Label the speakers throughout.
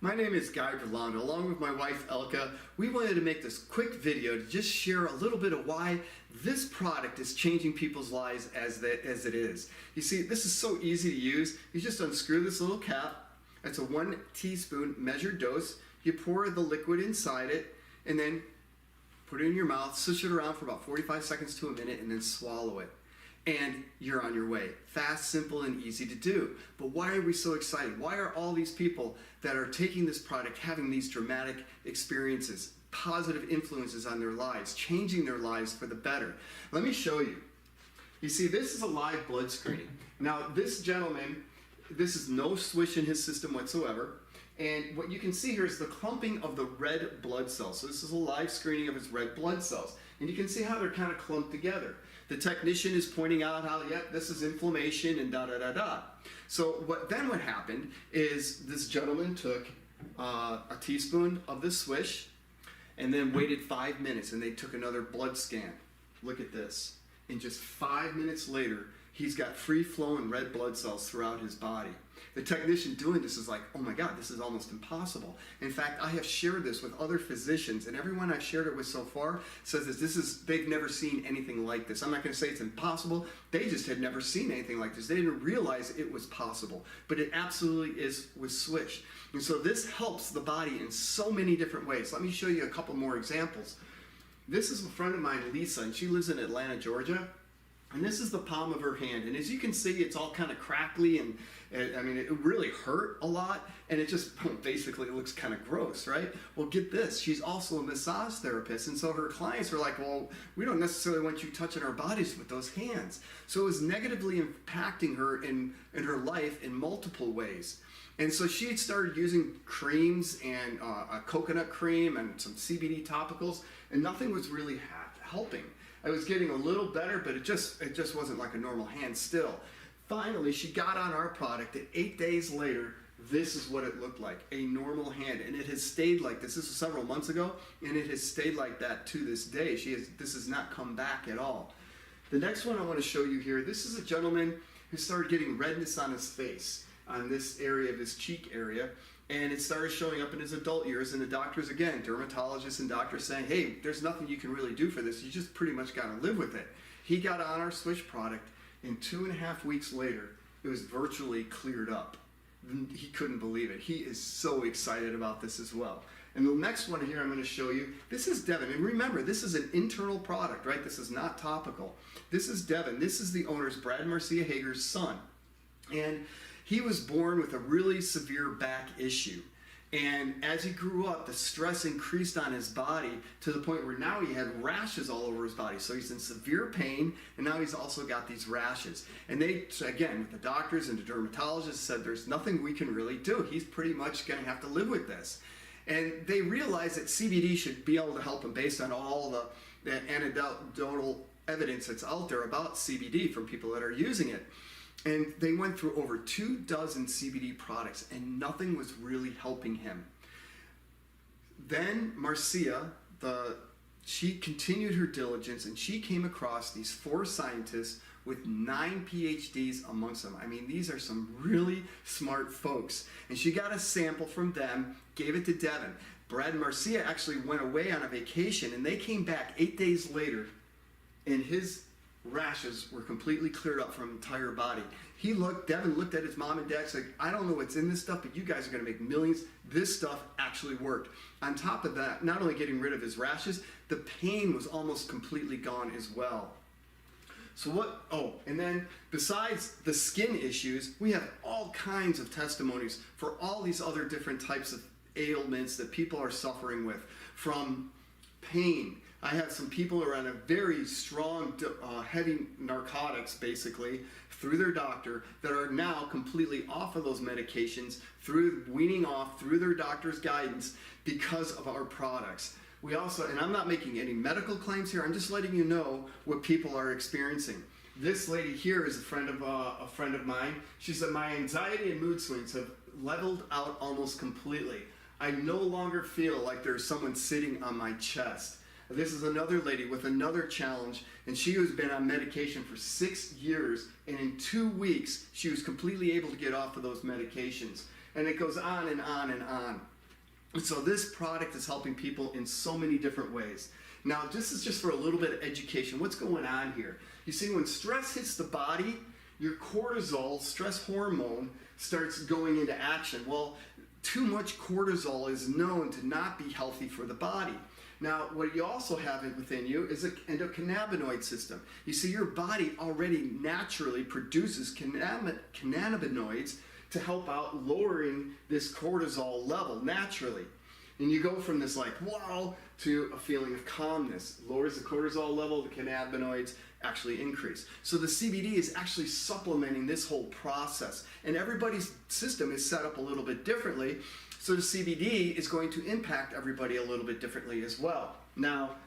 Speaker 1: My name is Guy Berlando. Along with my wife Elka, we wanted to make this quick video to just share a little bit of why this product is changing people's lives as it is. You see, this is so easy to use. You just unscrew this little cap. It's a 1 teaspoon measured dose. You pour the liquid inside it and then put it in your mouth, swish it around for about 45 seconds to a minute, and then swallow it. And you're on your way. Fast, simple, and easy to do. But why are we so excited? Why are all these people that are taking this product having these dramatic experiences, positive influences on their lives, changing their lives for the better? Let me show you. You see, this is a live blood screening. Now, this gentleman, this is no swish in his system whatsoever. And what you can see here is the clumping of the red blood cells. So this is a live screening of his red blood cells. And you can see how they're kind of clumped together. The technician is pointing out how, yep, this is inflammation and da-da-da-da. So what happened is this gentleman took a teaspoon of the swish and then waited 5 minutes, and they took another blood scan. Look at this. And just 5 minutes later, he's got free-flowing red blood cells throughout his body. The technician doing this is like, oh my God, this is almost impossible. In fact, I have shared this with other physicians, and everyone I've shared it with so far says that they've never seen anything like this. I'm not going to say it's impossible. They just had never seen anything like this. They didn't realize it was possible, but it absolutely is with Swish. And so this helps the body in so many different ways. Let me show you a couple more examples. This is a friend of mine, Lisa, and she lives in Atlanta, Georgia. And this is the palm of her hand. And as you can see, it's all kind of crackly, and I mean, it really hurt a lot, and it just basically looks kind of gross, right? Well, get this. She's also a massage therapist, and so her clients were like, well, we don't necessarily want you touching our bodies with those hands. So it was negatively impacting her in her life in multiple ways. And so she had started using creams and a coconut cream and some CBD topicals, and nothing was really helping. I was getting a little better, but it just wasn't like a normal hand still. Finally, she got on our product, and 8 days later, this is what it looked like, a normal hand. And it has stayed like this. This was several months ago, and it has stayed like that to this day. This has not come back at all. The next one I want to show you here, this is a gentleman who started getting redness on his face, on this area of his cheek area. And it started showing up in his adult years, and the doctors, again, dermatologists and doctors saying, hey, there's nothing you can really do for this. You just pretty much got to live with it. He got on our Swish product, and 2.5 weeks later, it was virtually cleared up. He couldn't believe it. He is so excited about this as well. And the next one here I'm going to show you, this is Devin. And remember, this is an internal product, right? This is not topical. This is Devin. This is the owner's, Brad Marcia Hager's son. And he was born with a really severe back issue. And as he grew up, the stress increased on his body to the point where now he had rashes all over his body. So he's in severe pain, and now he's also got these rashes. And they, again, with the doctors and the dermatologists, said there's nothing we can really do. He's pretty much going to have to live with this. And they realized that CBD should be able to help him based on all the anecdotal evidence that's out there about CBD from people that are using it. And they went through over 24 CBD products, and nothing was really helping him. Then Marcia, she continued her diligence, and she came across these 4 scientists with 9 PhDs amongst them. I mean, these are some really smart folks. And she got a sample from them, gave it to Devin. Brad and Marcia actually went away on a vacation, and they came back 8 days later, and his rashes were completely cleared up from his entire body. Devin looked at his mom and dad, said, I don't know what's in this stuff, but you guys are going to make millions. This stuff actually worked. On top of that, not only getting rid of his rashes, the pain was almost completely gone as well. So and then besides the skin issues, we have all kinds of testimonies for all these other different types of ailments that people are suffering with, from pain. I have some people who are on a very strong, heavy narcotics, basically, through their doctor, that are now completely off of those medications, weaning off through their doctor's guidance because of our products. We also, and I'm not making any medical claims here, I'm just letting you know what people are experiencing. This lady here is a friend of mine. She said, my anxiety and mood swings have leveled out almost completely. I no longer feel like there's someone sitting on my chest. This is another lady with another challenge, and she has been on medication for 6 years, and in 2 weeks, she was completely able to get off of those medications. And it goes on and on and on. So this product is helping people in so many different ways. Now, this is just for a little bit of education. What's going on here? You see, when stress hits the body, your cortisol, stress hormone, starts going into action. Well, too much cortisol is known to not be healthy for the body. Now, what you also have within you is an endocannabinoid system. You see, your body already naturally produces cannabinoids to help out lowering this cortisol level naturally. And you go from this like, wow, to a feeling of calmness. Lowers the cortisol level, the cannabinoids actually increase. So the CBD is actually supplementing this whole process. And everybody's system is set up a little bit differently. So the CBD is going to impact everybody a little bit differently as well. Now,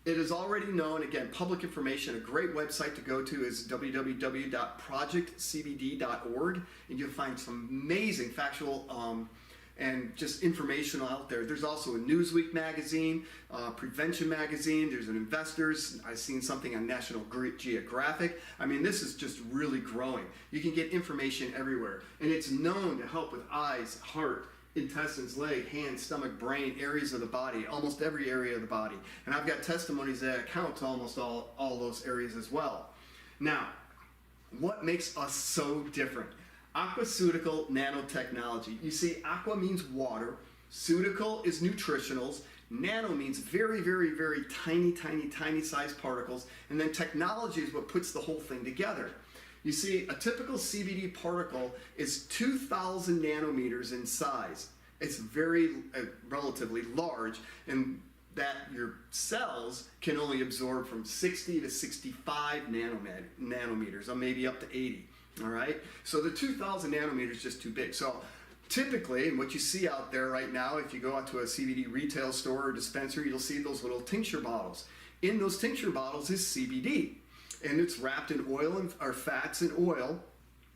Speaker 1: it is already known, again, public information, a great website to go to is www.projectcbd.org, and you'll find some amazing factual and just informational out there. There's also a Newsweek magazine, Prevention magazine, there's an Investors, I've seen something on National Geographic. I mean, this is just really growing. You can get information everywhere, and it's known to help with eyes, heart, intestines, leg, hands, stomach, brain, areas of the body, almost every area of the body. And I've got testimonies that account to almost all those areas as well. Now, what makes us so different? Aquaceutical nanotechnology. You see, aqua means water, ceutical is nutritionals, nano means very, very, very tiny, tiny, tiny sized particles, and then technology is what puts the whole thing together. You see, a typical CBD particle is 2,000 nanometers in size. It's very relatively large, and that your cells can only absorb from 60 to 65 nanometers, or maybe up to 80. All right, so the 2,000 nanometers is just too big. So typically, and what you see out there right now, if you go out to a CBD retail store or dispensary, you'll see those little tincture bottles. In those tincture bottles is CBD, and it's wrapped in oil or fats and oil.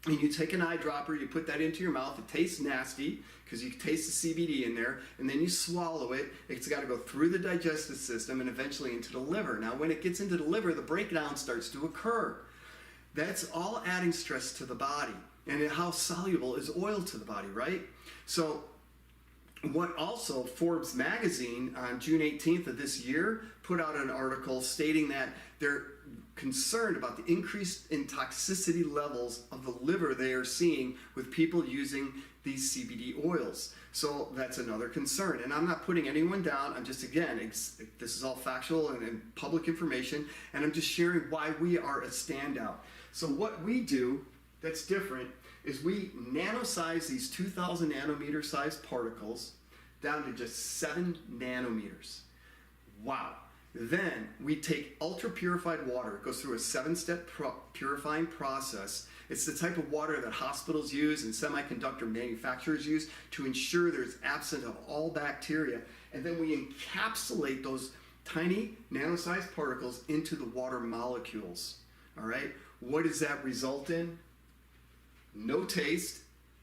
Speaker 1: And you take an eyedropper, you put that into your mouth. It tastes nasty because you taste the CBD in there, and then you swallow it. It's got to go through the digestive system and eventually into the liver. Now, when it gets into the liver, the breakdown starts to occur. That's all adding stress to the body. And how soluble is oil to the body, right? So what also Forbes magazine on June 18th of this year put out an article stating that they're concerned about the increase in toxicity levels of the liver they are seeing with people using these CBD oils. So that's another concern. And I'm not putting anyone down. I'm just, again, this is all factual and public information, and I'm just sharing why we are a standout. So what we do that's different is we nanosize these 2,000 nanometer sized particles down to just 7 nanometers. Wow. Then we take ultra purified water. It goes through a 7-step purifying process. It's the type of water that hospitals use and semiconductor manufacturers use to ensure there's absent of all bacteria. And then we encapsulate those tiny nano-sized particles into the water molecules. All right? What does that result in? No taste,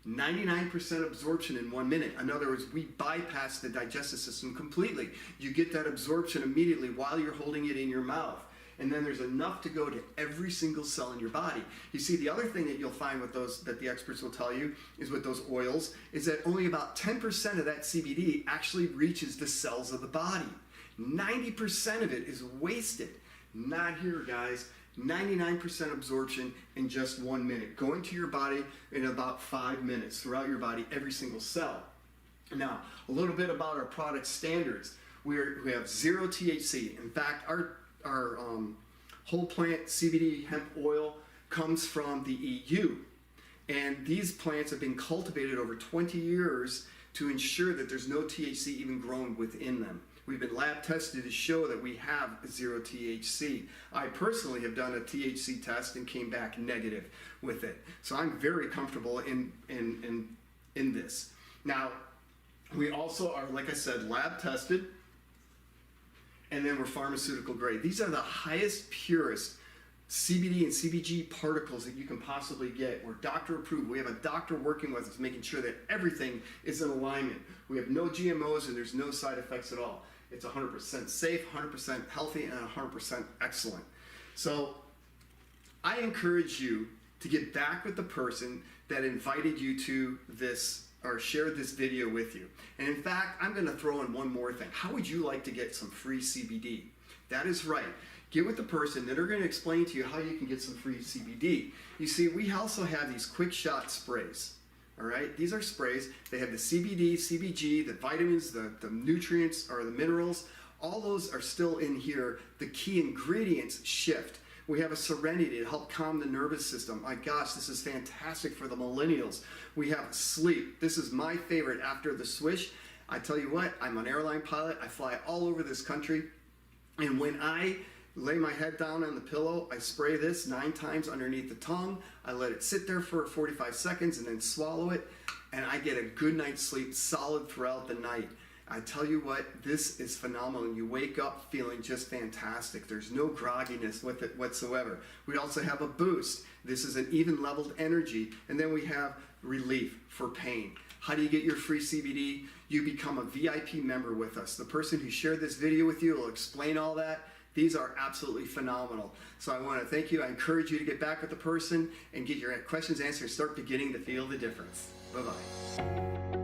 Speaker 1: 99% absorption in 1 minute. In other words, we bypass the digestive system completely. You get that absorption immediately while you're holding it in your mouth. And then there's enough to go to every single cell in your body. You see, the other thing that you'll find with those, that the experts will tell you, is with those oils, is that only about 10% of that CBD actually reaches the cells of the body. 90% of it is wasted. Not here, guys. 99% absorption in just 1 minute, going to your body in about 5 minutes throughout your body, every single cell. Now, a little bit about our product standards. We have 0 THC. In fact, our whole plant CBD hemp oil comes from the EU, and these plants have been cultivated over 20 years to ensure that there's no THC even grown within them. We've been lab tested to show that we have 0 THC. I personally have done a THC test and came back negative with it. So I'm very comfortable in this. Now, we also are, like I said, lab tested, and then we're pharmaceutical grade. These are the highest, purest CBD and CBG particles that you can possibly get. We're doctor approved. We have a doctor working with us, making sure that everything is in alignment. We have no GMOs and there's no side effects at all. It's 100% safe, 100% healthy, and 100% excellent. So I encourage you to get back with the person that invited you to this or shared this video with you. And in fact, I'm going to throw in one more thing. How would you like to get some free CBD? That is right. Get with the person that are going to explain to you how you can get some free CBD. You see, we also have these quick shot sprays. All right, these are sprays. They have the CBD, CBG, the vitamins, the nutrients or the minerals. All those are still in here. The key ingredients shift. We have a Serenity to help calm the nervous system. My gosh, this is fantastic for the millennials. We have sleep. This is my favorite after the swish. I tell you what, I'm an airline pilot. I fly all over this country. And when I lay my head down on the pillow, I spray this 9 times underneath the tongue. I let it sit there for 45 seconds and then swallow it. And I get a good night's sleep solid throughout the night. I tell you what, this is phenomenal. You wake up feeling just fantastic. There's no grogginess with it whatsoever. We also have a boost. This is an even leveled energy. And then we have relief for pain. How do you get your free CBD? You become a VIP member with us. The person who shared this video with you will explain all that. These are absolutely phenomenal. So I want to thank you. I encourage you to get back with the person and get your questions answered and start beginning to feel the difference. Bye-bye.